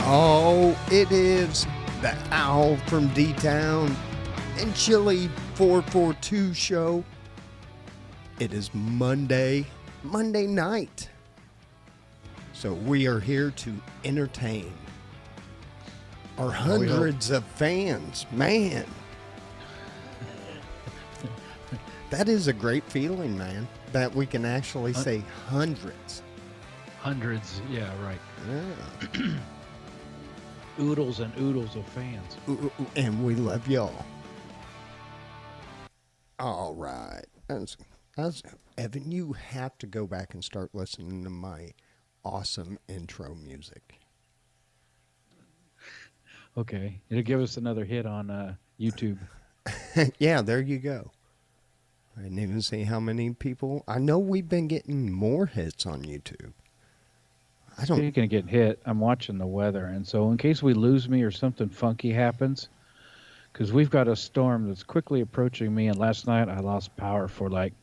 Oh, it is the Owl from D-Town and Chili442 show. It is Monday night. So we are here to entertain our hundreds of fans. Man, that is a great feeling, man, that we can actually say hundreds. Hundreds, yeah, right. Yeah. Oodles and oodles of fans. And we love y'all. All right. Evan, you have to go back and start listening to my awesome intro music. Okay. It'll give us another hit on YouTube. Yeah, there you go. I didn't even see how many people. I know we've been getting more hits on YouTube. Speaking of getting hit, I'm watching the weather, and so in case we lose me or something funky happens, because we've got a storm that's quickly approaching me, and last night I lost power for like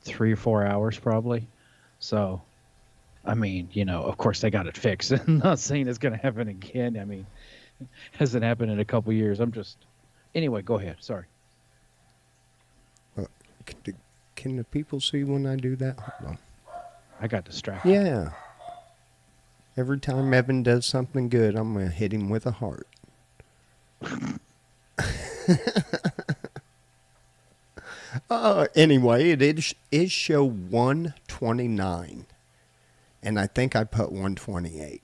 3 or 4 hours probably. So, I mean, of course they got it fixed. I'm not saying it's going to happen again. I mean, it hasn't happened in a couple years. Anyway, go ahead. Sorry. Can the people see when I do that? Hold on. I got distracted. Yeah. Every time Evan does something good, I'm going to hit him with a heart. Anyway, it is show 129. And I think I put 128.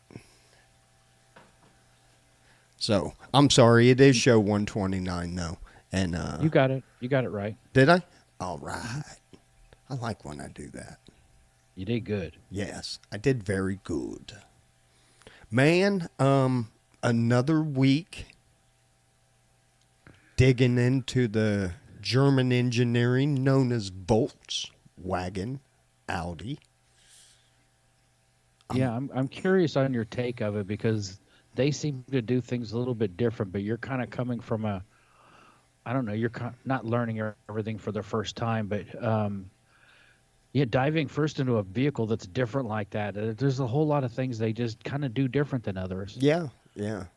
So, I'm sorry, it is show 129, though. And You got it. You got it right. Did I? All right. I like when I do that. You did good. Yes, I did very good. Man, another week digging into the German engineering known as Volkswagen Audi. Yeah, I'm curious on your take of it because they seem to do things a little bit different, but you're kind of coming from I don't know, you're not learning everything for the first time, but diving first into a vehicle that's different like that. There's a whole lot of things they just kind of do different than others. Yeah.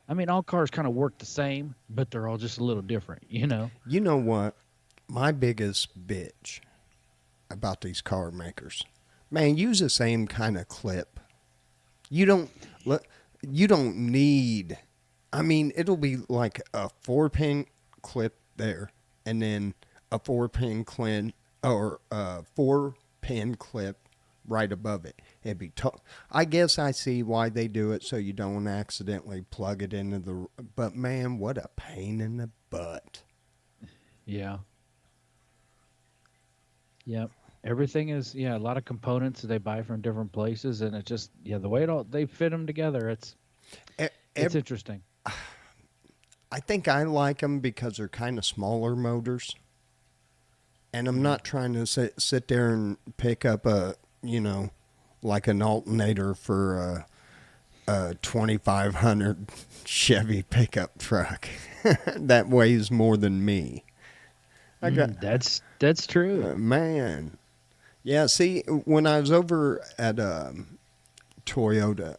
I mean, all cars kind of work the same, but they're all just a little different, You know what? My biggest bitch about these car makers, man, use the same kind of clip. You don't need. I mean, it'll be like a 4-pin clip there, and then a 4-pin clip or a 4-pin clip right above it. It'd be I guess I see why they do it so you don't accidentally plug it into the. But man, what a pain in the butt. Yeah. Yep. Everything is a lot of components that they buy from different places, and it just the way they fit them together. It's interesting. I think I like them because they're kind of smaller motors. And I'm not trying to sit there and pick up like an alternator for a 2500 Chevy pickup truck that weighs more than me. That's true. Man. Yeah, see, when I was over at Toyota,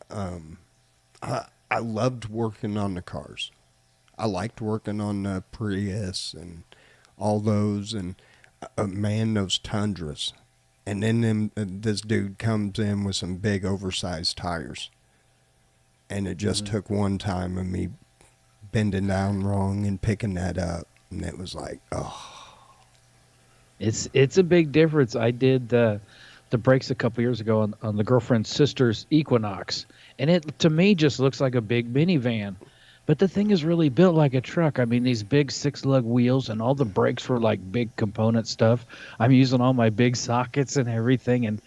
I loved working on the cars. I liked working on the Prius and all those, and man, those Tundras. And then this dude comes in with some big oversized tires. And it just took one time of me bending down wrong and picking that up. And it was like, oh. It's a big difference. I did the brakes a couple years ago on the girlfriend's sister's Equinox. And it, to me, just looks like a big minivan. But the thing is really built like a truck. I mean, these big 6-lug wheels and all the brakes were like big component stuff. I'm using all my big sockets and everything. And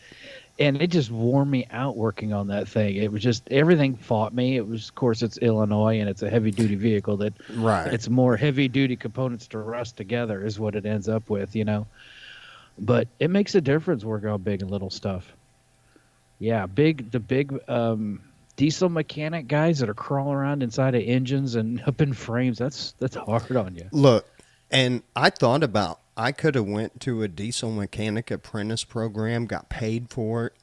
it just wore me out working on that thing. It was just, everything fought me. It was, of course, it's Illinois and it's a heavy duty vehicle that right. It's more heavy duty components to rust together is what it ends up with, But it makes a difference working on big and little stuff. Yeah, the big diesel mechanic guys that are crawling around inside of engines and up in frames, that's hard on you. Look, and I thought about, I could have went to a diesel mechanic apprentice program, got paid for it,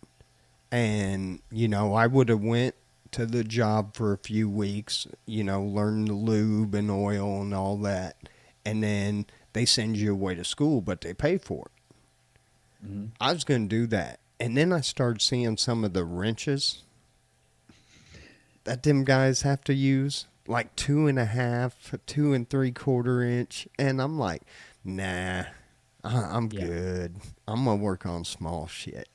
and, I would have went to the job for a few weeks, learn the lube and oil and all that, and then they send you away to school, but they pay for it. Mm-hmm. I was going to do that. And then I started seeing some of the wrenches that them guys have to use, like 2.5, 2 3/4 inch. And I'm like, nah, I'm good. I'm going to work on small shit.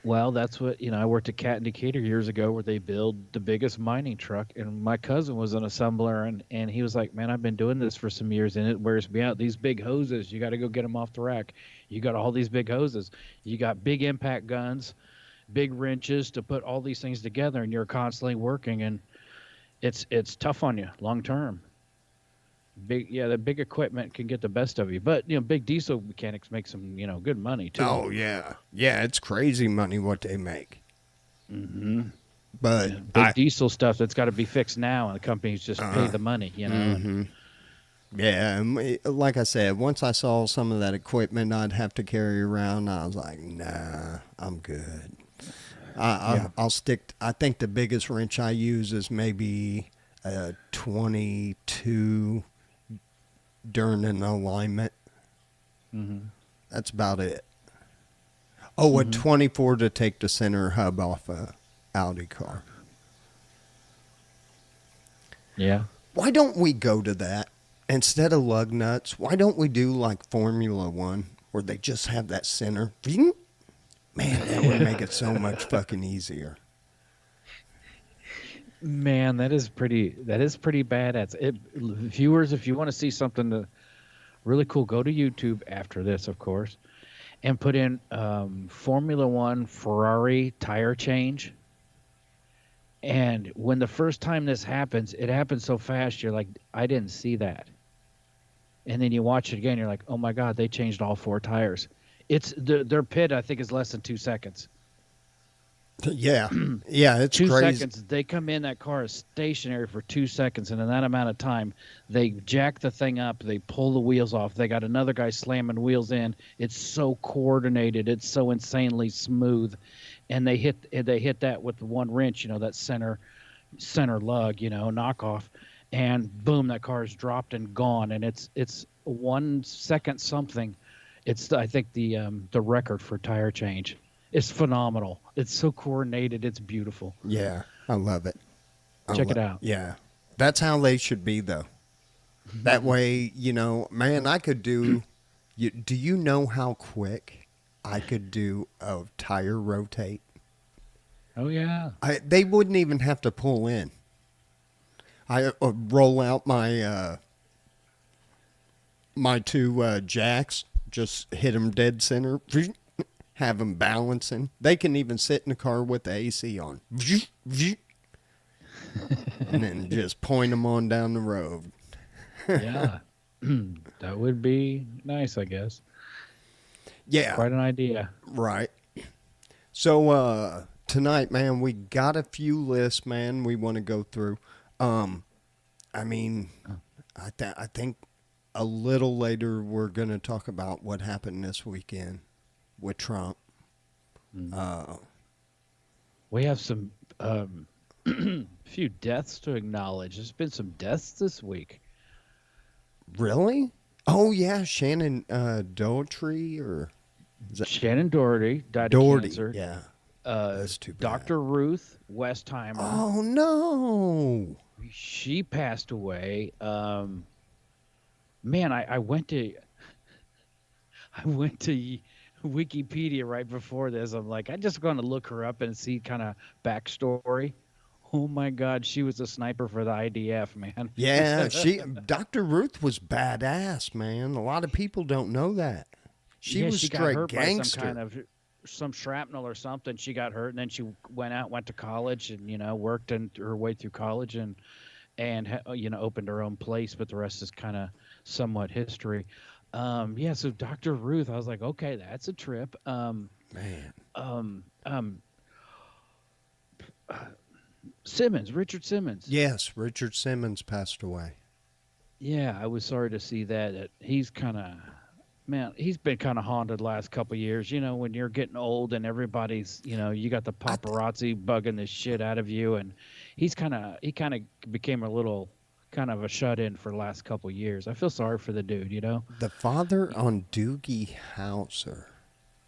Well, that's what, I worked at Cat in Decatur years ago where they build the biggest mining truck. And my cousin was an assembler, and he was like, man, I've been doing this for some years and it wears me out. These big hoses, you got to go get them off the rack. You got all these big hoses. You got big impact guns, big wrenches to put all these things together, and you're constantly working, and it's tough on you long term. The big equipment can get the best of you, but big diesel mechanics make some good money too. Oh yeah, it's crazy money what they make. Mm-hmm. But big diesel stuff that's got to be fixed now, and the companies just pay the money. Mm-hmm. Yeah, like I said, once I saw some of that equipment I'd have to carry around, I was like, nah, I'm good. I'll stick. I think the biggest wrench I use is maybe a 22 during an alignment. Mm-hmm. That's about it. Oh, a 24 to take the center hub off a Audi car. Yeah. Why don't we go to that instead of lug nuts? Why don't we do like Formula One, where they just have that center? Man, that would make it so much fucking easier. Man, that is pretty badass. Viewers, if you want to see something really cool, go to YouTube after this, of course, and put in Formula One Ferrari tire change. And when the first time this happens, it happens so fast, you're like, I didn't see that. And then you watch it again, you're like, oh my God, they changed all 4 tires. It's their pit, I think, is less than 2 seconds. Yeah, it's 2 crazy. seconds. They come in, that car is stationary for 2 seconds, and in that amount of time, they jack the thing up, they pull the wheels off. They got another guy slamming wheels in. It's so coordinated. It's so insanely smooth, and they hit that with the one wrench, that center lug, knockoff, and boom, that car is dropped and gone. And it's 1 second something. It's I think the record for tire change. It's phenomenal. It's so coordinated. It's beautiful. Yeah, I love it. Check it out. Yeah, that's how they should be, though. That way, man, I could do. Do you know how quick I could do a tire rotate? Oh yeah. They wouldn't even have to pull in. I roll out my my 2 jacks, just hit them dead center. Have them balancing. They can even sit in the car with the AC on. And then just point them on down the road. Yeah. That would be nice, I guess. Yeah. Quite an idea. Right. So tonight, man, we got a few lists, man, we want to go through. I think a little later we're going to talk about what happened this weekend with Trump. We have some few deaths to acknowledge. There's been some deaths this week. Really? Oh yeah, Shannon Doherty, or is that Shannon Doherty died of cancer. Yeah, that's too bad. Dr. Ruth Westheimer. Oh no, she passed away. Man, I went to Wikipedia right before this. I'm like, I'm just going to look her up and see kind of backstory. Oh my God, she was a sniper for the IDF, man. Yeah, Dr. Ruth was badass, man. A lot of people don't know that. She was straight got hurt gangster. by some shrapnel or something. She got hurt, and then she went to college, and worked her way through college, and opened her own place. But the rest is kind of somewhat history. So Dr. Ruth, I was like, okay, that's a trip. Richard Simmons. Yes, Richard Simmons passed away. Yeah, I was sorry to see that. He's kind of, Man, he's been kind of haunted last couple years. You know, when you're getting old and everybody's, you got the I, paparazzi bugging the shit out of you, and he kind of became a little kind of a shut in for the last couple years. I feel sorry for the dude. the father on Doogie Howser.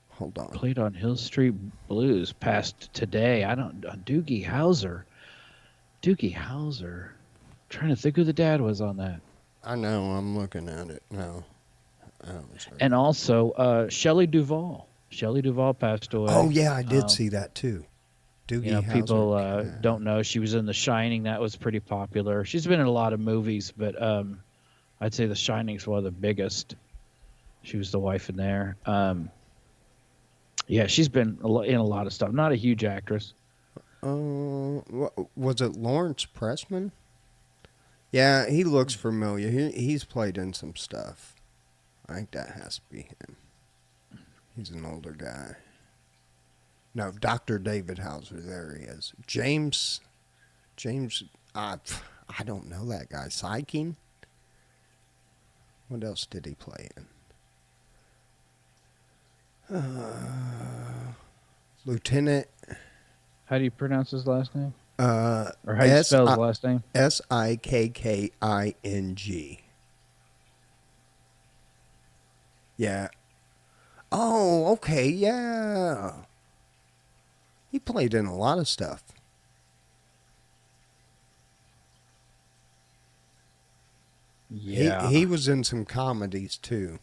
Hold on. Played on Hill Street Blues, passed today. I don't Doogie Howser. Doogie Howser. Trying to think who the dad was on that. I know. I'm looking at it now. Oh, sorry. And also Shelley Duvall. Shelley Duvall passed Oh away. yeah, I did see that too. Doogie People Howser. don't know she was in The Shining. That was pretty popular. She's been in a lot of movies, but I'd say The Shining's one of the biggest. She was the wife in there. Yeah, she's been in a lot of stuff. Not a huge actress. Was it Lawrence Pressman? Yeah, he looks familiar. He's played in some stuff. I think that has to be him. He's an older guy. No, Dr. David Hauser. There he is. James. I don't know that guy. Syking. What else did he play in? Lieutenant. How do you pronounce his last name? Or Or how do you spell his last name? Sikking. Yeah. Oh, okay, yeah. He played in a lot of stuff. Yeah. He was in some comedies too.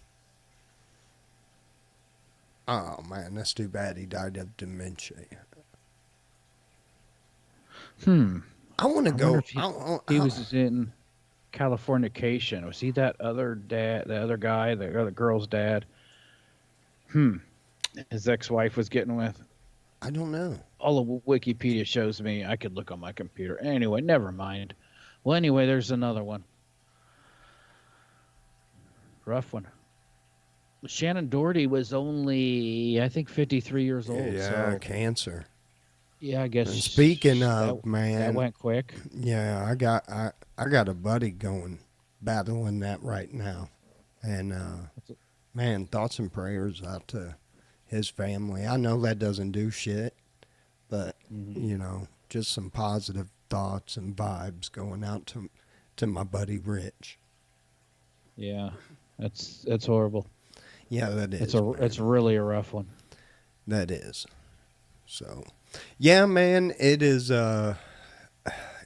Oh man, that's too bad he died of dementia. I want to I wonder go. if he was in Californication. Was he that other dad, the other guy, the other girl's dad? His ex-wife was getting with. I don't know. All of Wikipedia shows me. I could look on my computer. Anyway, never mind. Well, anyway, there's another one. Rough one. Shannon Doherty was only, I think, 53 years old. Yeah, So, cancer. yeah, I guess. And speaking of, man, that went quick. Yeah, I got a buddy going battling that right now, and man, thoughts and prayers out to his family. I know that doesn't do shit, but just some positive thoughts and vibes going out to my buddy Rich. Yeah, that's horrible. Yeah, that is. It's really a rough one. That is. So, yeah, man, it is.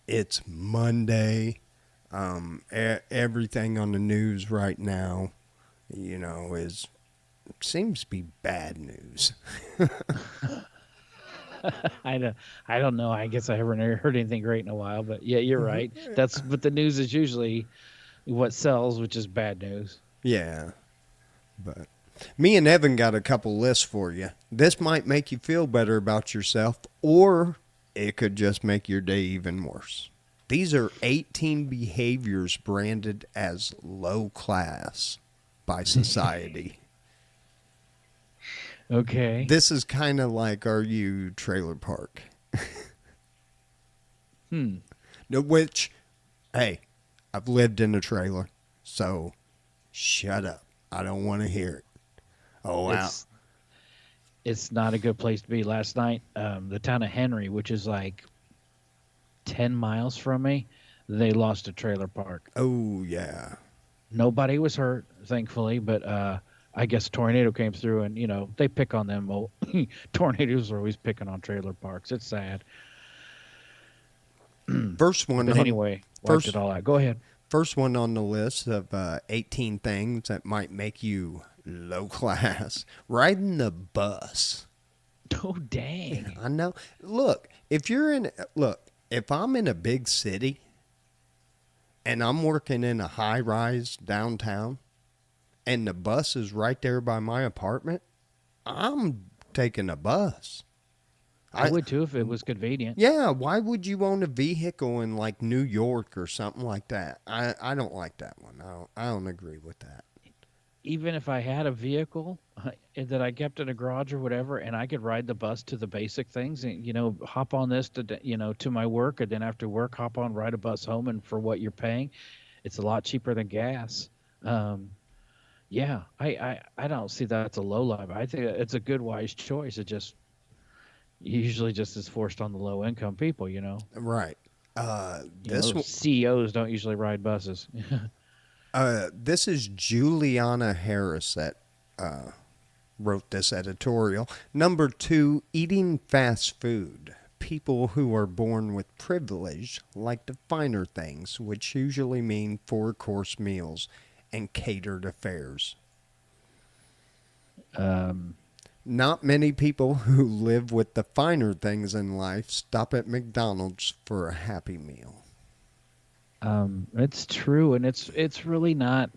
It's Monday. Everything on the news right now, is seems to be bad news. I don't know. I guess I haven't heard anything great in a while, but yeah, you're right. But the news is usually what sells, which is bad news. Yeah, but me and Evan got a couple lists for you. This might make you feel better about yourself, or it could just make your day even worse. These are 18 behaviors branded as low class by society. Okay. This is kind of like, are you trailer park? No, which, hey, I've lived in a trailer, so shut up. I don't want to hear it. Oh, wow. It's not a good place to be. Last night, the town of Henry, which is like 10 miles from me, they lost a trailer park. Oh, yeah. Nobody was hurt, thankfully, but I guess a tornado came through and, they pick on them. Well, tornadoes are always picking on trailer parks. It's sad. First one. But anyway, wiped it all out. Go ahead. First one on the list of 18 things that might make you low class. Riding the bus. Oh, dang. I know. Look, if I'm in a big city and I'm working in a high rise downtown and the bus is right there by my apartment, I'm taking a bus. I would too if it was convenient. Yeah, why would you own a vehicle in like New York or something like that? I don't like that one. I don't agree with that. Even if I had a vehicle that I kept in a garage or whatever, and I could ride the bus to the basic things, and hop on this to my work, and then after work, hop on, ride a bus home, and for what you're paying, it's a lot cheaper than gas. Yeah, I don't see that's a low life. I think it's a good wise choice. It just usually just is forced on the low income people. Right. This one, CEOs don't usually ride buses. this is Juliana Harris that wrote this editorial. Number 2, eating fast food. People who are born with privilege like the finer things, which usually mean 4-course meals and catered affairs. um, Not many people who live with the finer things in life stop at McDonald's for a Happy Meal. it's true, and it's really not.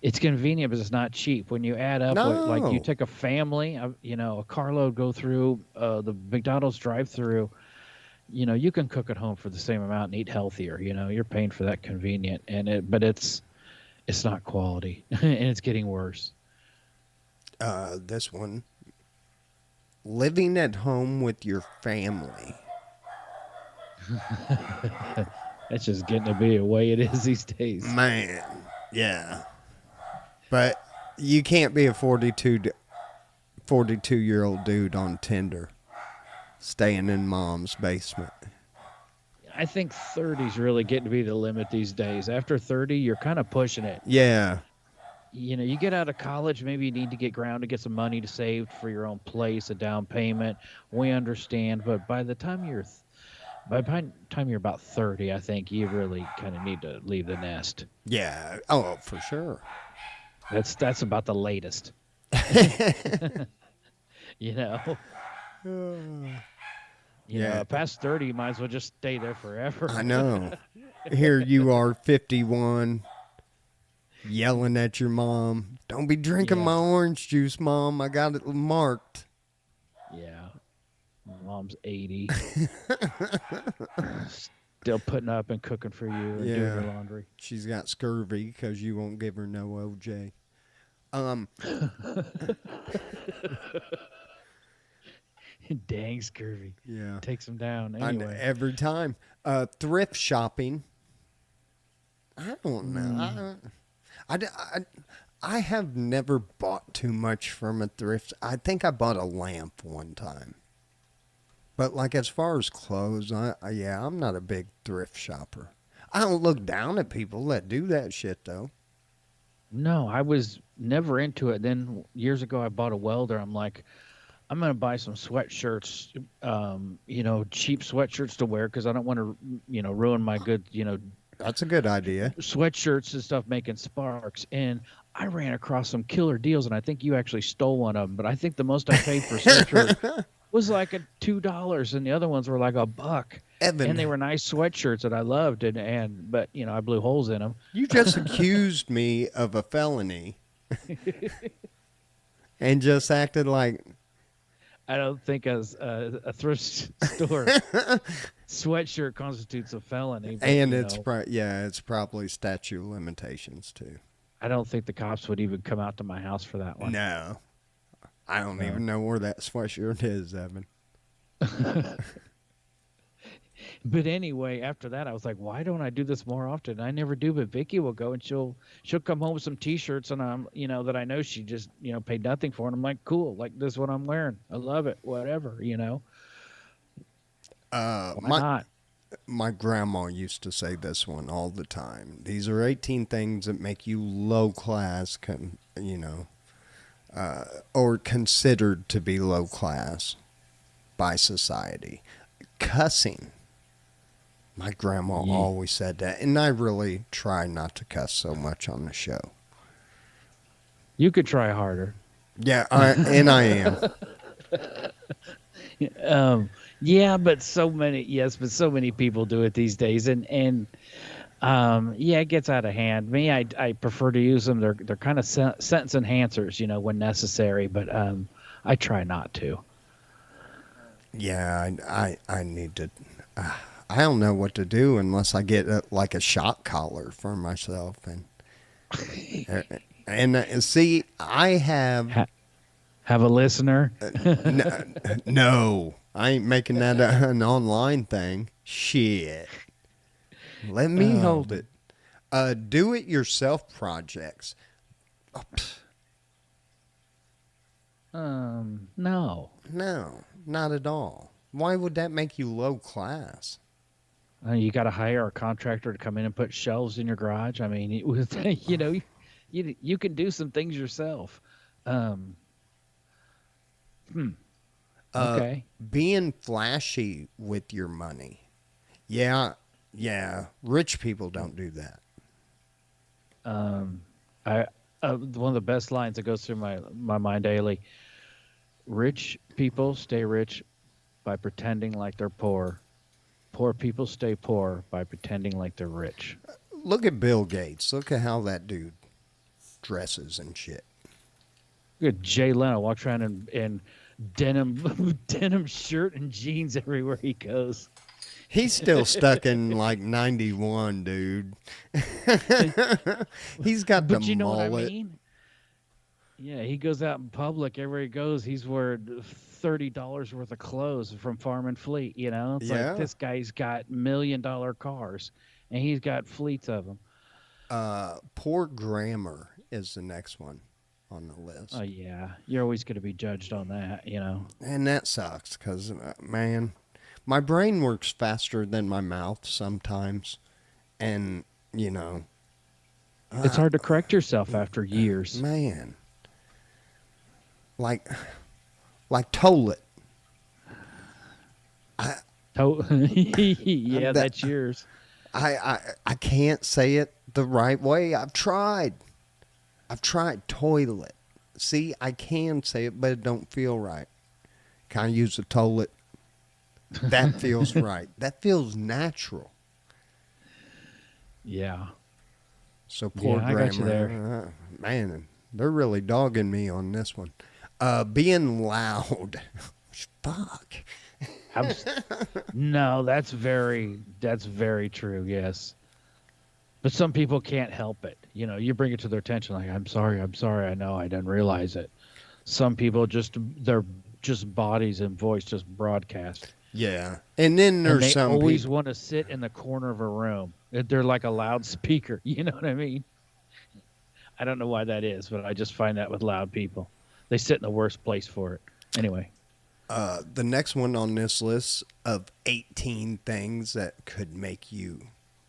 It's convenient, but it's not cheap. When you add up what, like, you No. take a family, a carload go through the McDonald's drive-through. You can cook at home for the same amount and eat healthier. You're paying for that convenient, but it's not quality, and it's getting worse. This one, living at home with your family. That's just getting to be the way it is these days. Man, yeah. But you can't be a 42-year-old dude on Tinder staying in mom's basement. I think 30's really getting to be the limit these days. After 30, you're kind of pushing it. Yeah. You get out of college, maybe you need to get ground to get some money to save for your own place, a down payment. We understand, but by the time you're about 30, I think you really kind of need to leave the nest. Yeah. Oh, for sure. That's about the latest. you know. Yeah. Past 30, you might as well just stay there forever. I know. Here you are, 51, yelling at your mom. Don't be drinking Yeah. my orange juice, Mom. I got it marked. Yeah. Mom's 80. Still putting up and cooking for you and doing Yeah. your laundry. She's got scurvy because you won't give her no OJ. Dang scurvy. Yeah. Takes them down I anyway. every time. Thrift shopping. I don't know. I have never bought too much from a thrift. I think I bought a lamp one time. But like as far as clothes, I'm not a big thrift shopper. I don't look down at people that do that shit though. No, I was never into it. Then years ago, I bought a welder. I'm like, I'm going to buy some sweatshirts, cheap sweatshirts to wear because I don't want to, ruin my good, That's a good idea. sweatshirts and stuff making sparks. And I ran across some killer deals, and I think you actually stole one of them. But I think the most I paid for a sweatshirt was like $2, and the other ones were like $1. Evan, And they were nice sweatshirts that I loved, but I blew holes in them. you just accused me of a felony and just acted like I don't think as a thrift store sweatshirt constitutes a felony. But, and it's probably statute of limitations too. I don't think the cops would even come out to my house for that one. No. I don't even know where that sweatshirt is, Evan. But anyway, after that, I was like, why don't I do this more often? I never do, but Vicky will go and she'll come home with some T-shirts and that I know she just paid nothing for, and I'm like, cool, like this is what I'm wearing. I love it, whatever. Why not? My grandma used to say this one all the time. These are 18 things that make you low class, or considered to be low class by society. Cussing. My grandma always said that, and I really try not to cuss so much on the show. You could try harder. Yeah, I am. But so many people do it these days, and it gets out of hand. Me, I prefer to use them. They're kind of sentence enhancers, when necessary, but I try not to. Yeah, I need to. I don't know what to do unless I get a shock collar for myself, and see, I have a listener. No, I ain't making that an online thing. Shit, let me hold it. Do-it-yourself projects. No. No, not at all. Why would that make you low class? You got to hire a contractor to come in and put shelves in your garage. I mean, you can do some things yourself. Um, hmm. Uh, Okay. Being flashy with your money. Yeah, yeah. Rich people don't do that. Um, I One of the best lines that goes through my mind daily. Rich people stay rich by pretending like they're poor. Poor people stay poor by pretending like they're rich. Look at Bill Gates. Look at how that dude dresses and shit. Good Jay Leno walks around in denim denim shirt and jeans everywhere he goes. He's still stuck in like 91, dude. He's got the But you know what I mullet. mean? Yeah, he goes out in public. Everywhere he goes, he's wearing $30 worth of clothes from Farm and Fleet. It's like Yeah. this guy's got $1 million cars, and he's got fleets of them. Poor grammar is the next one on the Oh list. yeah, you're always going to be judged on that. And that sucks because, man, my brain works faster than my mouth sometimes. And, you know, It's uh, hard to correct yourself after years. man, like, like toilet. I, Yeah, that, that's yours. I can't say it the right way. I've tried. I've tried toilet. See, I can say it, but it don't feel right. Can I use the toilet? That feels right. That feels natural. Yeah, So poor yeah, I got you there. grammar. Man, they're really dogging me on this one. Being loud. Fuck. Abs- no, that's very true. Yes, but some people can't help it. You bring it to their attention, like, I'm sorry, I know, I didn't realize it. Some people their just bodies and voice just broadcast, Yeah. And then and there's they some always people. want to sit in the corner of a room. They're like a loudspeaker. You know what I mean? I don't know why that is, but I just find that with loud people, they sit in the worst place for it. Anyway, The next one on this list of 18 things that could make you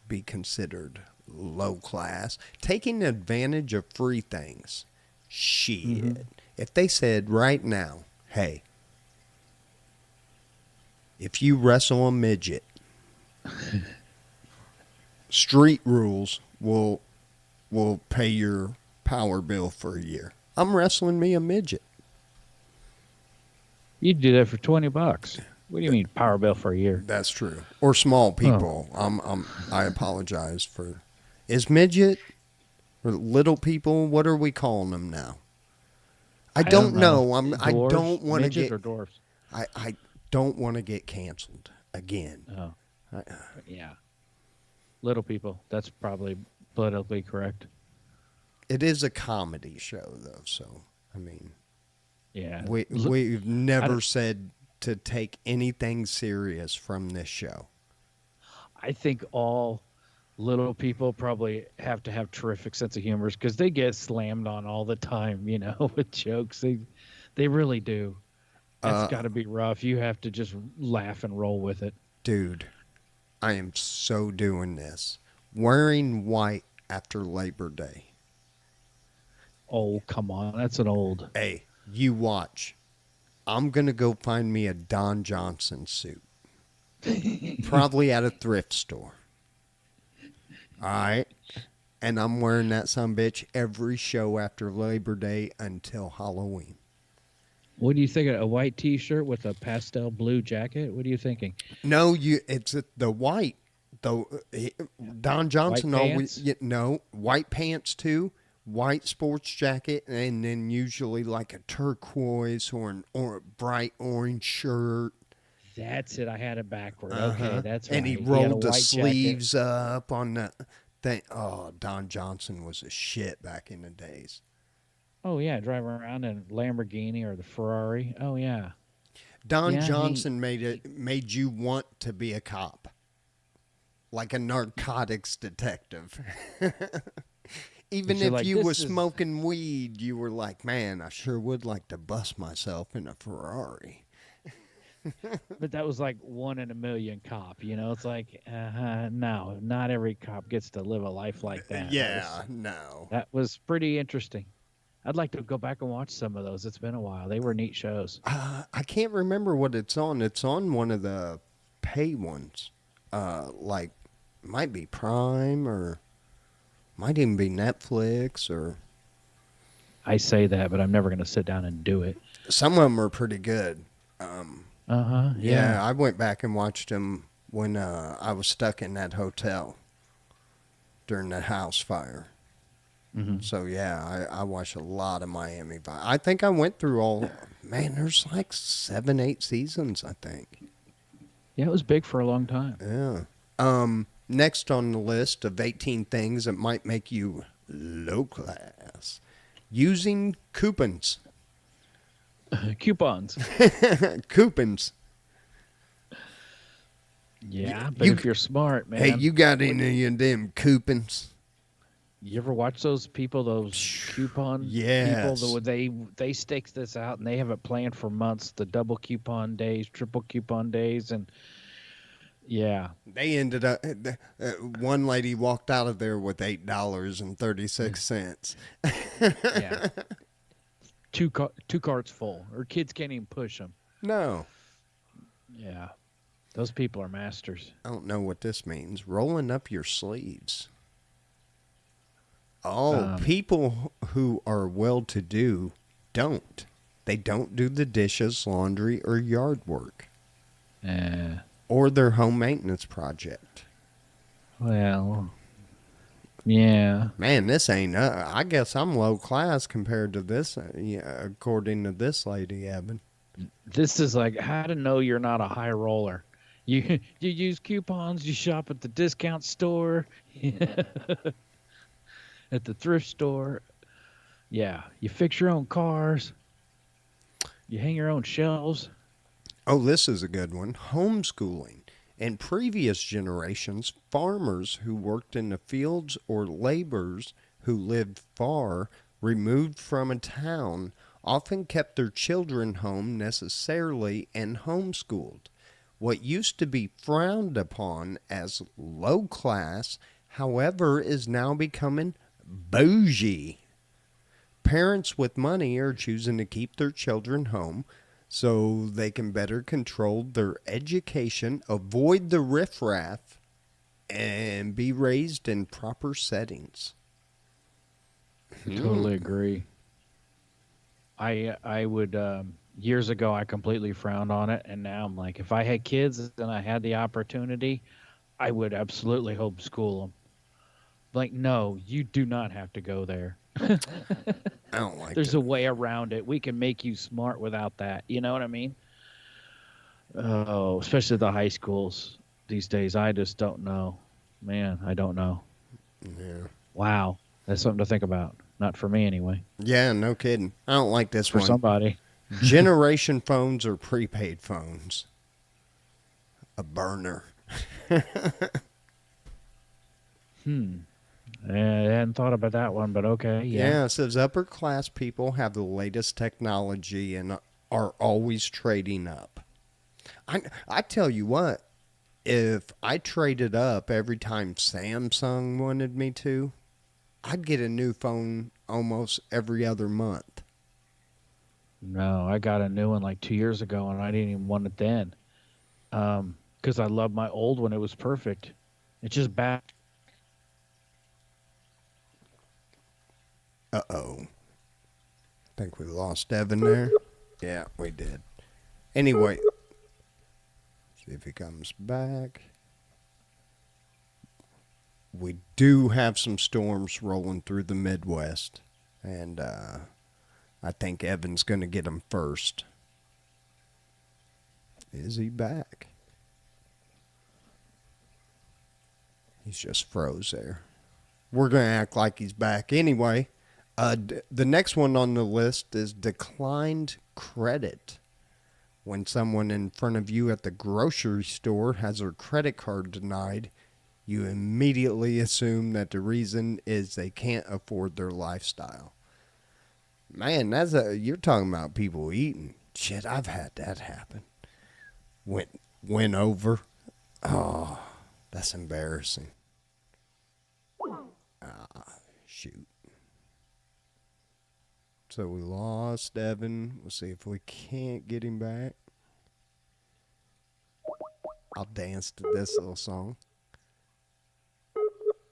be considered low class, taking advantage of free things. Shit. mm-hmm. If they said right now, hey, if you wrestle a midget, street rules will pay your power bill for a year. I'm wrestling me a midget. You'd do that for $20. What do you mean power bill for a year? That's true. Or small Oh, people. I apologize for. Is midget or little people? What are we calling them now? I I don't don't know. know. I Dwarves, don't want to midgets, get. or dwarfs? I don't want to get canceled again. Oh, I, yeah. Little people. That's probably politically correct. it is a comedy show though, so I mean, Yeah. we've I, never don't- said to take anything serious from this show. I think all little people probably have to have terrific sense of humor because they get slammed on all the time, with jokes. They really do. That's Uh, got to be rough. You have to just laugh and roll with it. Dude, I am so doing this. Wearing white after Labor Day. Oh, come on. That's an old. Hey, you watch. I'm going to go find me a Don Johnson suit. Probably at a thrift store. All right? And I'm wearing that sumbitch every show after Labor Day until Halloween. What do you think? A white T-shirt with a pastel blue jacket? What are you thinking? No, it's the white. Don White Johnson always pants? no white pants too, white sports jacket, and then usually like a turquoise or a bright orange shirt. That's it. I had it backward. Okay, Uh-huh. that's And right. he He had a rolled the white jacket. sleeves up on the thing. Oh, Don Johnson was a shit back in the days. Oh yeah, driving around in Lamborghini or the Ferrari. Oh yeah, Don yeah. Johnson made you want to be a cop, like a narcotics detective. Even 'Cause you're if like, you this was is, smoking weed, you were like, man, I sure would like to bust myself in a Ferrari. but that was like one in a million cop. It's like, no, not every cop gets to live a life like that. Yeah, no. That was pretty interesting. I'd like to go back and watch some of those. It's been a while. They were neat shows. I can't remember what it's on. It's on one of the pay ones. Like, might be Prime or might even be Netflix or I say that, but I'm never going to sit down and do it. some of them are pretty good. Yeah. I went back and watched them when I was stuck in that hotel during the house fire. Hmm. So yeah, I watched a lot of Miami Vice. I think I went through all. Man, there's like 7, 8 seasons. I think. Yeah, it was big for a long time. Yeah. Next on the list of 18 things that might make you low class, using coupons. Coupons. Coupons. Yeah, but You, if you're smart, man. hey, you got any of them coupons? You ever watch those people, those coupon people? Yes. They stake this out and they have it planned for months. The double coupon days, triple coupon days, and yeah, They ended up. One lady walked out of there with $8.36. yeah, two carts full, or kids can't even push them. No, Yeah, those people are masters. I don't know what this means. Rolling up your sleeves. Oh, people who are well-to-do don't. They don't do the dishes, laundry, or yard work, or their home maintenance project. Well, yeah. Man, this ain't. I guess I'm low class compared to this. According to this lady, Evan. This is like how to know you're not a high roller. You use coupons. You shop at the discount store, at the thrift store. Yeah, you fix your own cars. You hang your own shelves. Oh, this is a good one. Homeschooling. In previous generations, farmers who worked in the fields or laborers who lived far, removed from a town, often kept their children home necessarily and homeschooled. What used to be frowned upon as low class, however, is now becoming bougie. Parents with money are choosing to keep their children home so they can better control their education, avoid the riffraff, and be raised in proper settings. I totally agree. I would years ago I completely frowned on it, and now I'm like, if I had kids and I had the opportunity, I would absolutely homeschool them. Like, no, you do not have to go there. I don't like There's it. a way around it. We can make you smart without that. You know what I mean? Oh, especially the high schools these days. I just don't know. Man, I don't know. Yeah. Wow. That's something to think about. Not for me, anyway. Yeah, no kidding. I don't like this For one. somebody. Generation phones or prepaid phones? A burner. I hadn't thought about that one, but okay. Yeah, it says upper class people have the latest technology and are always trading up. I tell you what, if I traded up every time Samsung wanted me to, I'd get a new phone almost every other month. No, I got a new one like 2 years ago, and I didn't even want it then. Because I loved my old one. It was perfect. It's just bad. Uh-oh. Think we lost Evan there. Yeah, we did. Anyway, see if he comes back. We do have some storms rolling through the Midwest, and I think Evan's going to get them first. Is he back? He's just froze there. We're going to act like he's back anyway. The next one on the list is declined credit. When someone in front of you at the grocery store has their credit card denied, you immediately assume that the reason is they can't afford their lifestyle. Man, you're talking about people eating. Shit, I've had that happen. Went over. Oh, that's embarrassing. Shoot. So we lost Evan. We'll see if we can't get him back. I'll dance to this little song.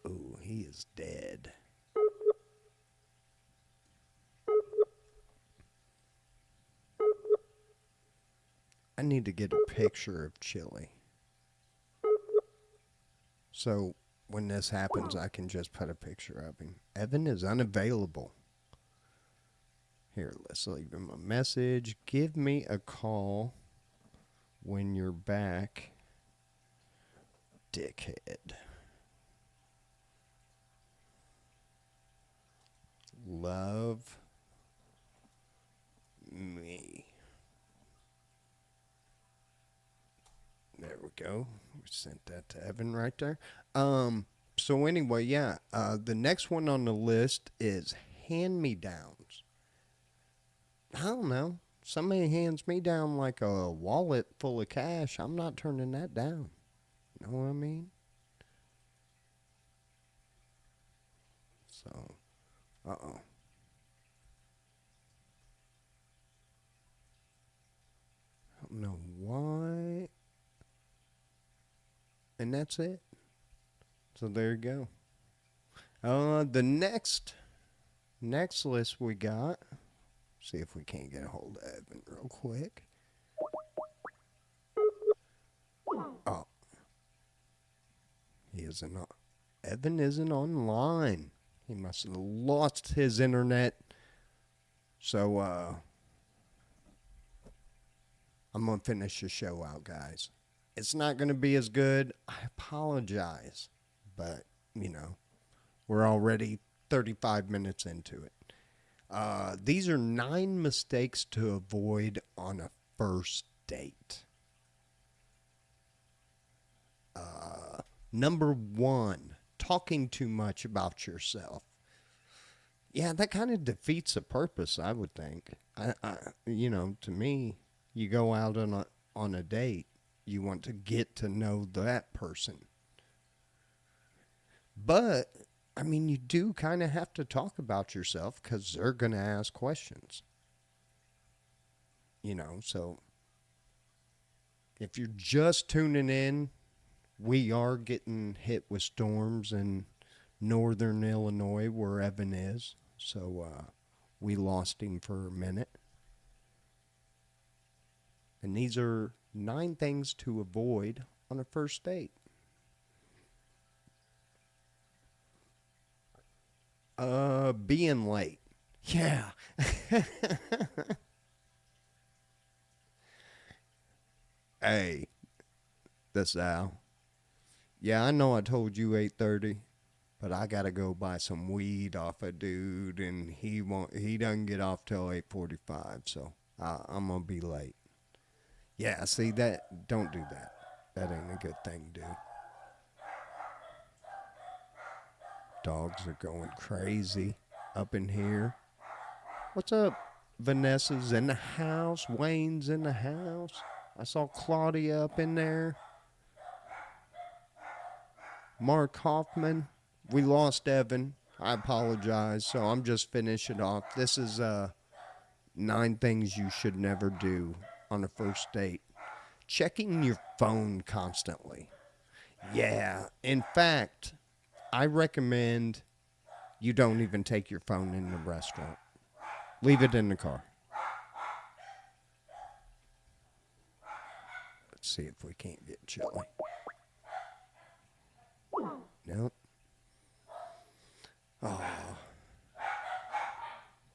Ooh, he is dead. I need to get a picture of Chili. So when this happens, I can just put a picture of him. Evan is unavailable. Here, let's leave him a message. Give me a call when you're back, dickhead. Love me. There we go. We sent that to Evan right there. So anyway, yeah. The next one on the list is hand-me-downs. I don't know. Somebody hands me down like a wallet full of cash. I'm not turning that down. Know what I mean? So, uh-oh. I don't know why. And that's it. So there you go. The next list we got. See if we can't get a hold of Evan real quick. Oh, he isn't on. Evan isn't online. He must have lost his internet. So I'm gonna finish the show out, guys. It's not gonna be as good. I apologize, but we're already 35 minutes into it. These are 9 mistakes to avoid on a first date. Number 1, talking too much about yourself. Yeah, that kind of defeats the purpose, I would think. To me, you go out on a date, you want to get to know that person. But you do kind of have to talk about yourself because they're going to ask questions. So if you're just tuning in, we are getting hit with storms in northern Illinois where Evan is. So we lost him for a minute. And these are 9 things to avoid on a first date. Being late. Yeah. Hey, that's Al. Yeah, I know I told you 8:30, but I gotta go buy some weed off a dude, and he doesn't get off till 8:45, so I'm gonna be late. Yeah, see that? Don't do that. That ain't a good thing to do. Dogs are going crazy up in here. What's up? Vanessa's in the house. Wayne's in the house. I saw Claudia up in there. Mark Hoffman. We lost Evan. I apologize. So I'm just finishing off. This is 9 things you should never do on a first date. Checking your phone constantly. Yeah. In fact, I recommend you don't even take your phone in the restaurant. Leave it in the car. Let's see if we can't get Chili. Nope. Oh.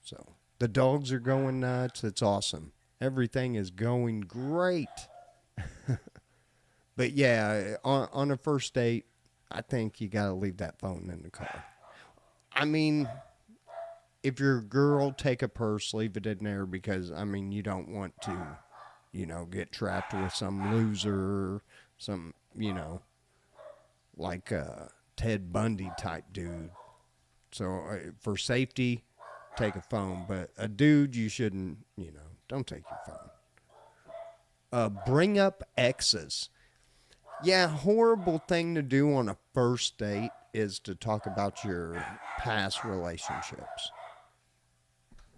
So the dogs are going nuts. It's awesome. Everything is going great. But yeah, on a first date, I think you got to leave that phone in the car. If you're a girl, take a purse, leave it in there because, you don't want to, get trapped with some loser, some. like a Ted Bundy type dude. So for safety, take a phone. But a dude, you shouldn't, don't take your phone. Bring up exes. Yeah, horrible thing to do on a first date is to talk about your past relationships.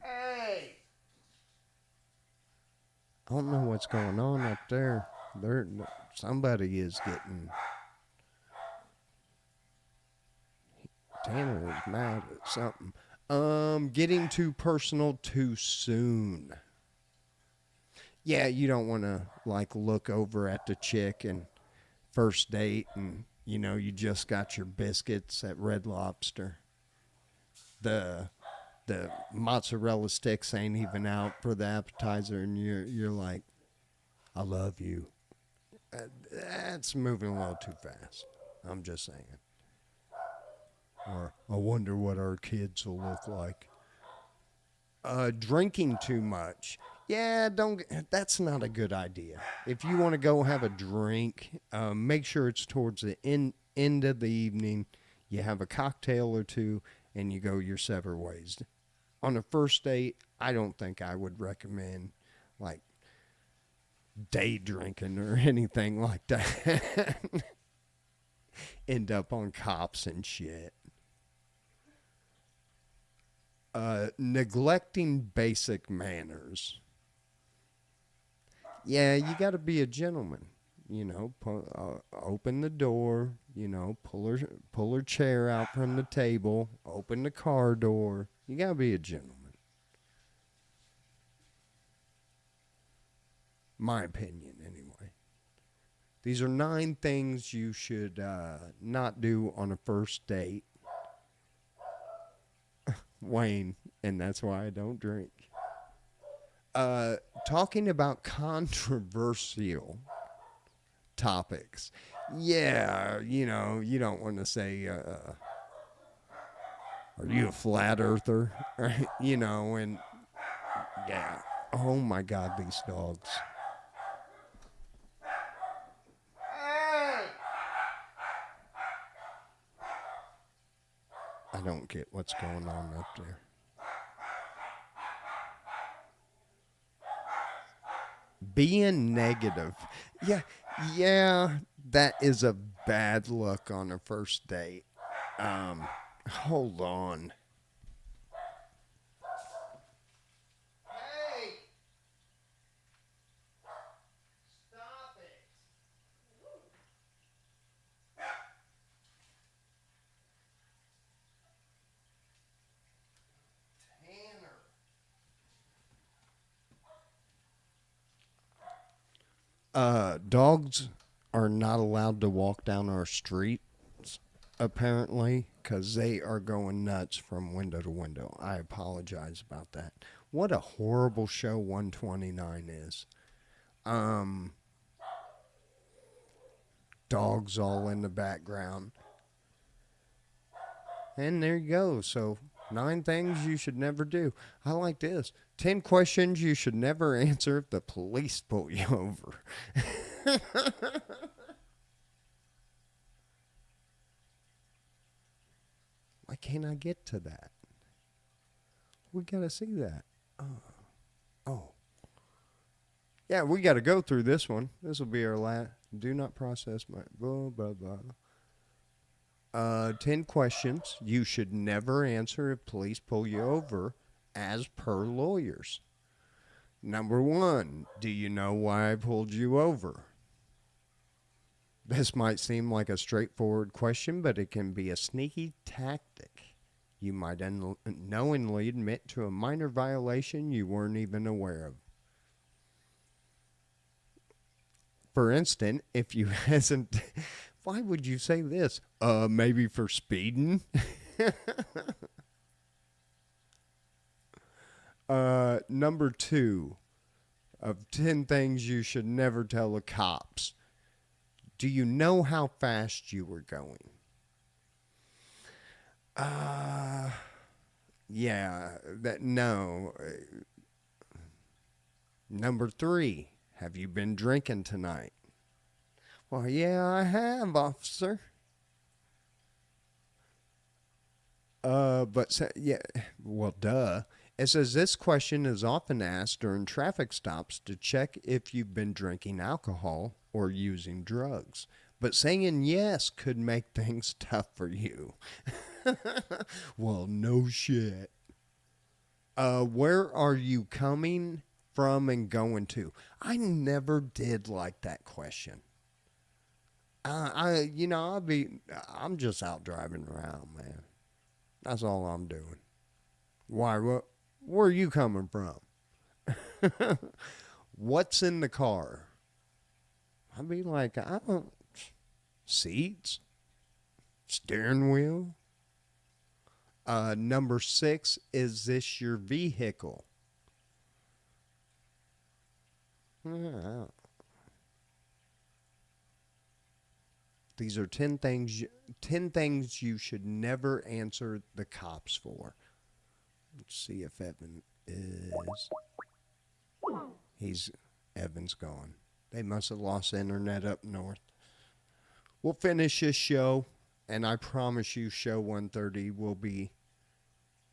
Hey! I don't know what's going on up there. Somebody is getting. Tanner is mad at something. Getting too personal too soon. Yeah, you don't want to like look over at the chick and first date and you just got your biscuits at Red Lobster. The mozzarella sticks ain't even out for the appetizer and you're like, I love you. That's moving a little too fast. I'm just saying. Or I wonder what our kids will look like. Drinking too much. Yeah, don't. That's not a good idea. If you want to go have a drink, make sure it's towards the end of the evening. You have a cocktail or two, and you go your separate ways. On a first date, I don't think I would recommend like day drinking or anything like that. End up on cops and shit. Neglecting basic manners. Yeah, you got to be a gentleman. Open the door. Pull her chair out from the table. Open the car door. You got to be a gentleman. My opinion, anyway. These are 9 things you should not do on a first date. Wayne, and that's why I don't drink. Talking about controversial topics. Yeah, you don't want to say, are you a flat earther? And yeah. Oh my God, these dogs. I don't get what's going on up there. Being negative. Yeah, that is a bad look on a first date. Hold on. Hey! Stop it. Tanner. Dogs are not allowed to walk down our streets, apparently, because they are going nuts from window to window. I apologize about that. What a horrible show 129 is. Dogs all in the background. And there you go. So 9 things you should never do. I like this. 10 questions you should never answer if the police pull you over. Why can't I get to that? We got to see that. Oh. Yeah, we got to go through this one. This will be our last. Do not process my blah, blah, blah. 10 questions you should never answer if police pull you over as per lawyers. Number 1, do you know why I pulled you over? This might seem like a straightforward question, but it can be a sneaky tactic. You might unknowingly admit to a minor violation you weren't even aware of. For instance, if you hasn't, why would you say this? Maybe for speeding? Number 2 of 10 things you should never tell the cops. Do you know how fast you were going? Yeah, no. Number 3, have you been drinking tonight? Well, yeah, I have, officer. Yeah, well, duh. It says this question is often asked during traffic stops to check if you've been drinking alcohol or using drugs. But saying yes could make things tough for you. Well, no shit. Where are you coming from and going to? I never did like that question. I'm just out driving around, man. That's all I'm doing. Why? Where are you coming from? What's in the car? I'd be like, I don't. Seats? Steering wheel? Number 6, is this your vehicle? Uh, These are 10 things you should never answer the cops for. Let's see if Evan is. He's Evan's gone. They must have lost internet up north. We'll finish this show, and I promise you, show 130 will be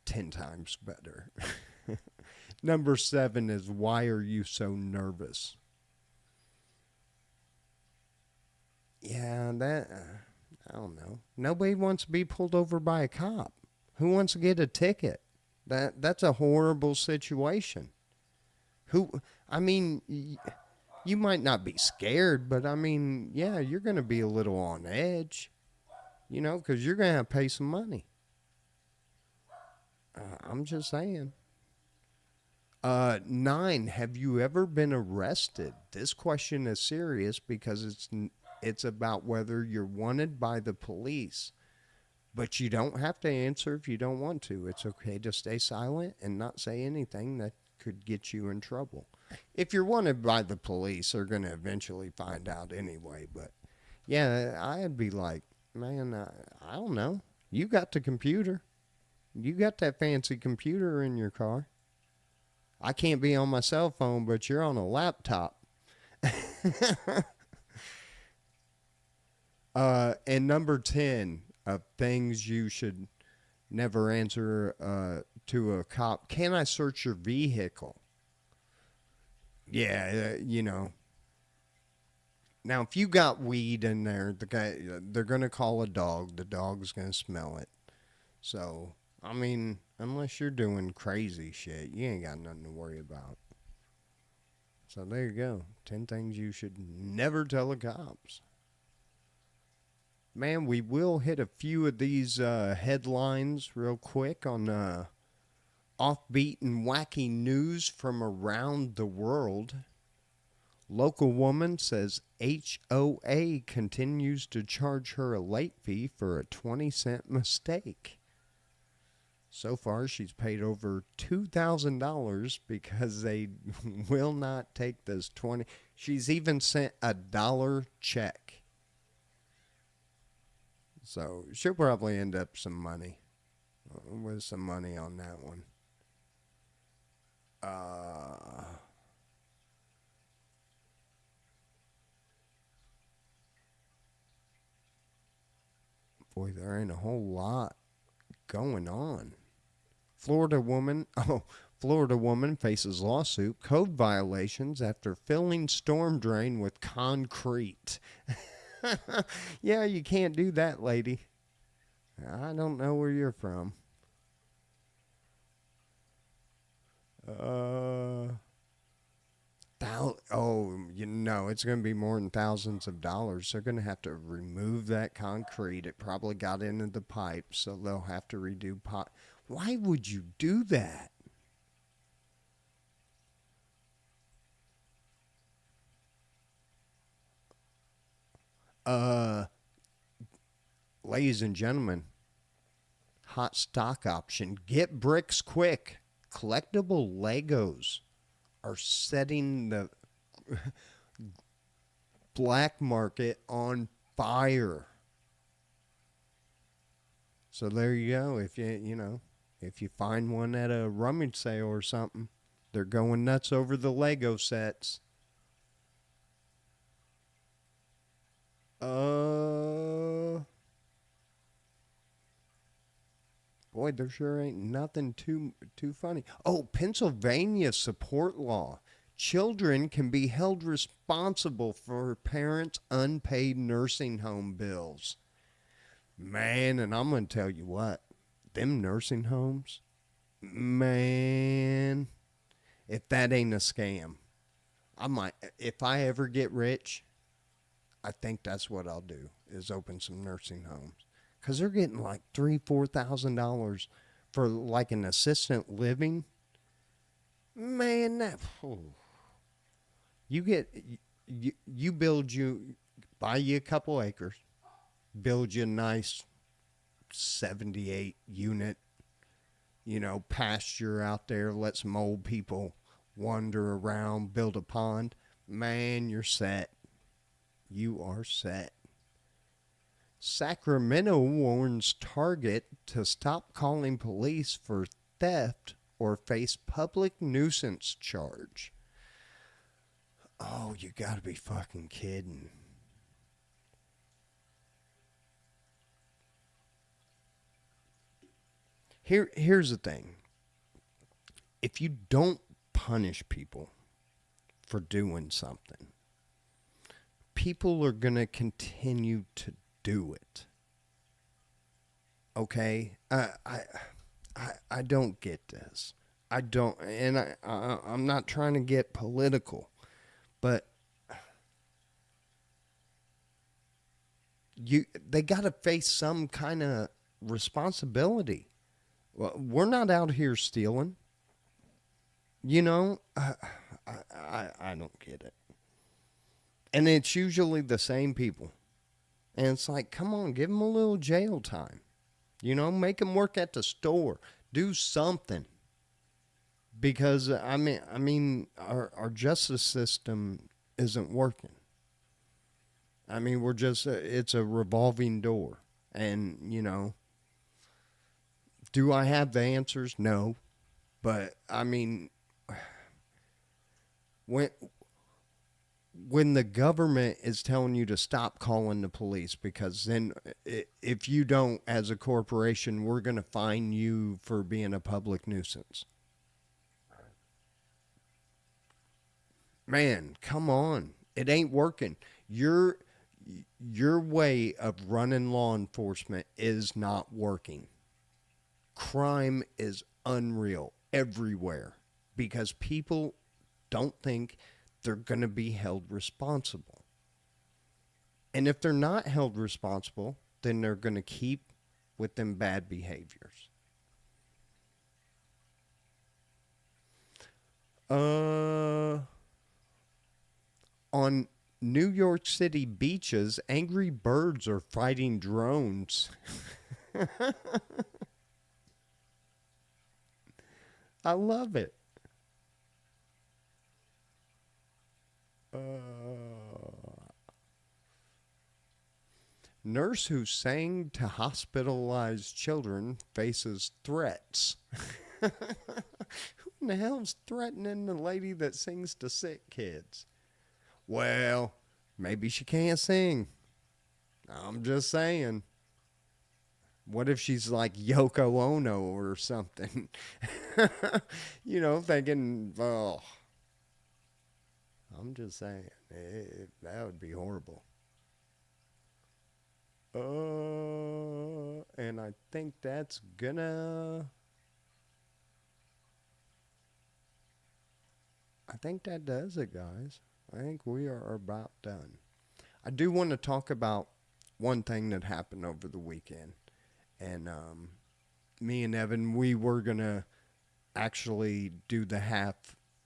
10 times better. Number 7 is, why are you so nervous? Yeah, I don't know. Nobody wants to be pulled over by a cop. Who wants to get a ticket? That's a horrible situation. I mean, you might not be scared, but I mean, yeah, you're going to be a little on edge, because you're going to have to pay some money. I'm just saying. 9, have you ever been arrested? This question is serious because it's about whether you're wanted by the police. But you don't have to answer if you don't want to. It's okay to stay silent and not say anything that could get you in trouble. If you're wanted by the police, they're going to eventually find out anyway. But yeah, I'd be like, man, I don't know. You got the computer. You got that fancy computer in your car. I can't be on my cell phone, but you're on a laptop. And number 10 of things you should never answer to a cop. Can I search your vehicle? Yeah, Now, if you got weed in there, they're going to call a dog. The dog's going to smell it. So, I mean, unless you're doing crazy shit, you ain't got nothing to worry about. So there you go. 10 things you should never tell the cops. Man, we will hit a few of these headlines real quick on offbeat and wacky news from around the world. Local woman says HOA continues to charge her a late fee for a 20-cent mistake. So far, she's paid over $2,000 because they will not take this 20. She's even sent a $1 check. So she'll probably end up with some money on that one. Boy, there ain't a whole lot going on. Florida woman faces lawsuit, code violations after filling storm drain with concrete. Yeah, you can't do that, lady. I don't know where you're from. It's going to be more than thousands of dollars. They're going to have to remove that concrete. It probably got into the pipe, so they'll have to redo pipe. Why would you do that? Ladies and gentlemen, hot stock option. Get bricks quick. Collectible Legos are setting the black market on fire. So there you go. If you find one at a rummage sale or something, they're going nuts over the Lego sets. Boy, Boy, there sure ain't nothing too funny. Oh, Pennsylvania support law. Children can be held responsible for parents' unpaid nursing home bills. Man, and I'm going to tell you what, them nursing homes, man, if that ain't a scam, I might, if I ever get rich, I think that's what I'll do is open some nursing homes. Because they're getting like $3,000-$4,000 for like an assistant living. Man, that, oh, you get, you build you, buy you a couple acres, build you a nice 78 unit, pasture out there, let some old people wander around, build a pond. Man, you're set. You are set. Sacramento warns Target to stop calling police for theft or face public nuisance charge. Oh, you gotta be fucking kidding. Here's the thing. If you don't punish people for doing something, people are going to continue to do it. Okay? I don't get this. I don't, and I'm not trying to get political, but they got to face some kind of responsibility. Well, we're not out here stealing. I don't get it. And it's usually the same people. And it's like, come on, give them a little jail time. Make them work at the store. Do something. Because, our justice system isn't working. It's a revolving door. And, do I have the answers? No. But, when the government is telling you to stop calling the police because then if you don't, as a corporation, we're going to fine you for being a public nuisance. Man, come on. It ain't working. Your way of running law enforcement is not working. Crime is unreal everywhere because people don't think they're going to be held responsible. And if they're not held responsible, then they're going to keep with them bad behaviors. On New York City beaches, angry birds are fighting drones. I love it. Nurse who sang to hospitalized children faces threats. Who in the hell's threatening the lady that sings to sick kids? Well, maybe she can't sing. I'm just saying. What if she's like Yoko Ono or something? Thinking, oh, I'm just saying. That would be horrible. And I think that's gonna... I think that does it, guys. I think we are about done. I do want to talk about one thing that happened over the weekend. And me and Evan, we were going to actually do the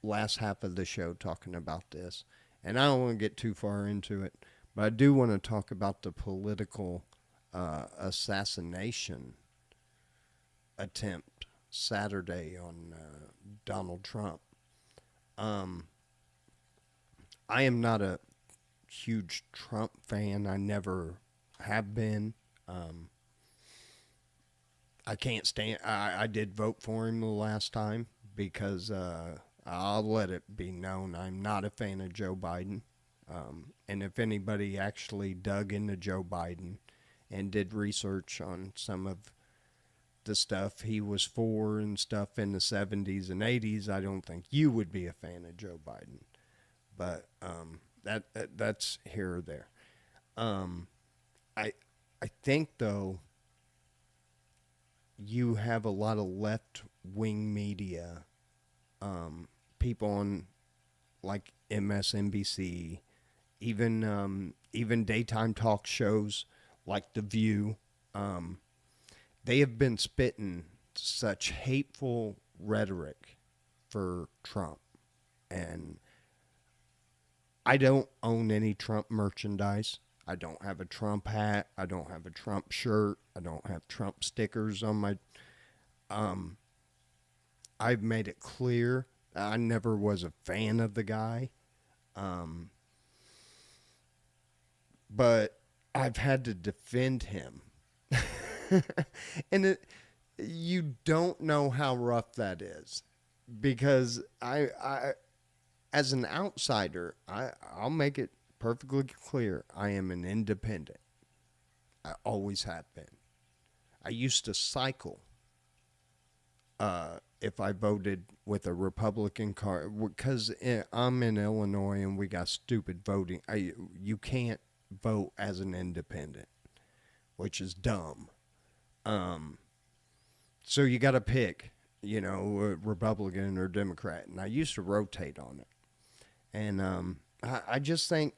last half of the show talking about this. And I don't want to get too far into it, but I do want to talk about the political assassination attempt Saturday on Donald Trump. I am not a huge Trump fan. I never have been. I can't stand. I did vote for him the last time because I'll let it be known I'm not a fan of Joe Biden. And if anybody actually dug into Joe Biden and did research on some of the stuff he was for and stuff in the 70s and 80s, I don't think you would be a fan of Joe Biden. But that's here or there. I I think though you have a lot of left wing media, people on like MSNBC, even daytime talk shows like The View. They have been spitting such hateful rhetoric for Trump, and I don't own any Trump merchandise. I don't have a Trump hat. I don't have a Trump shirt. I don't have Trump stickers on my. I've made it clear I never was a fan of the guy, but I've had to defend him, and you don't know how rough that is, because I as an outsider, I'll make it perfectly clear. I am an independent. I always have been. I used to cycle if I voted with a Republican card, because I'm in Illinois and we got stupid voting. You can't vote as an independent, which is dumb. So you got to pick, Republican or Democrat, and I used to rotate on it. And I just think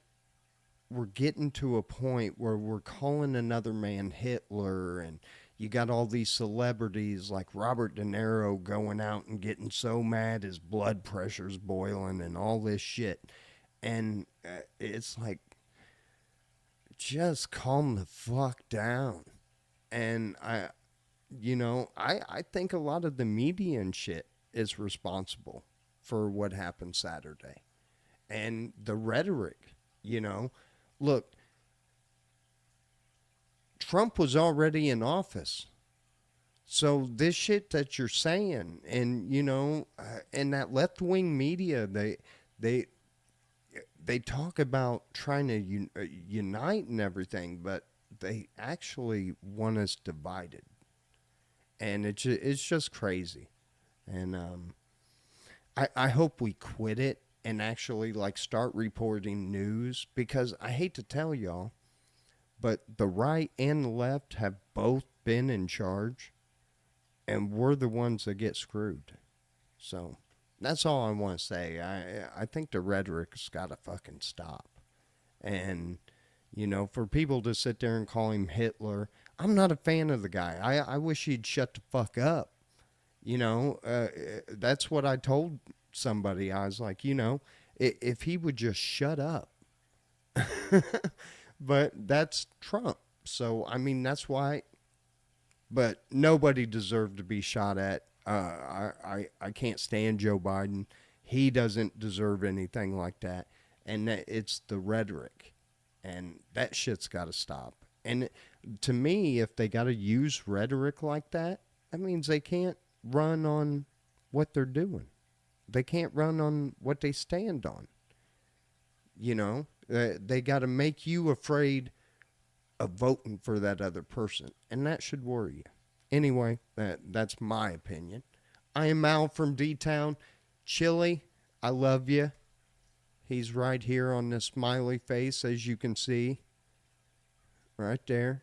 we're getting to a point where we're calling another man Hitler, and you got all these celebrities like Robert De Niro going out and getting so mad his blood pressure's boiling and all this shit. And it's like, just calm the fuck down. And I think a lot of the media and shit is responsible for what happened Saturday. And the rhetoric, look, Trump was already in office. So this shit that you're saying, and and that left wing media, they talk about trying to unite and everything, but they actually want us divided, and it's just crazy. And I hope we quit it and actually like start reporting news, because I hate to tell y'all, but the right and the left have both been in charge, and we're the ones that get screwed. So that's all I want to say. I think the rhetoric's got to fucking stop. And, for people to sit there and call him Hitler, I'm not a fan of the guy. I wish he'd shut the fuck up. That's what I told somebody. I was like, if he would just shut up. But that's Trump. So, I mean, that's why. But nobody deserved to be shot at. I can't stand Joe Biden. He doesn't deserve anything like that. And it's the rhetoric. And that shit's got to stop. And to me, if they got to use rhetoric like that, that means they can't run on what they're doing. They can't run on what they stand on. They got to make you afraid of voting for that other person, and that should worry you. Anyway, that's my opinion. I am Al from D-Town. Chili, I love you. He's right here on the smiley face, as you can see. Right there.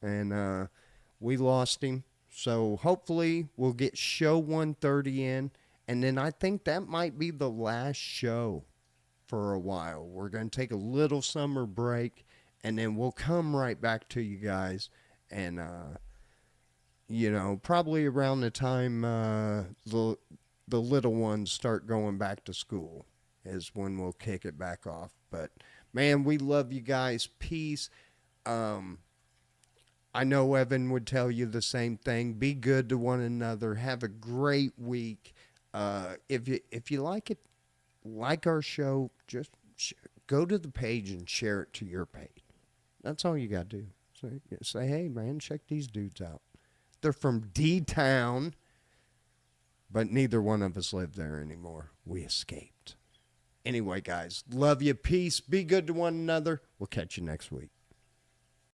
And we lost him. So hopefully we'll get show 130 in. And then I think that might be the last show for a while. We're going to take a little summer break, and then we'll come right back to you guys. And, probably around the time the little ones start going back to school is when we'll kick it back off. But, man, we love you guys. Peace. I know Evan would tell you the same thing. Be good to one another. Have a great week. If you like it, like our show, just go to the page and share it to your page. That's all you got to do. Say, hey, man, check these dudes out. They're from D-Town, but neither one of us live there anymore. We escaped. Anyway, guys, love you. Peace. Be good to one another. We'll catch you next week.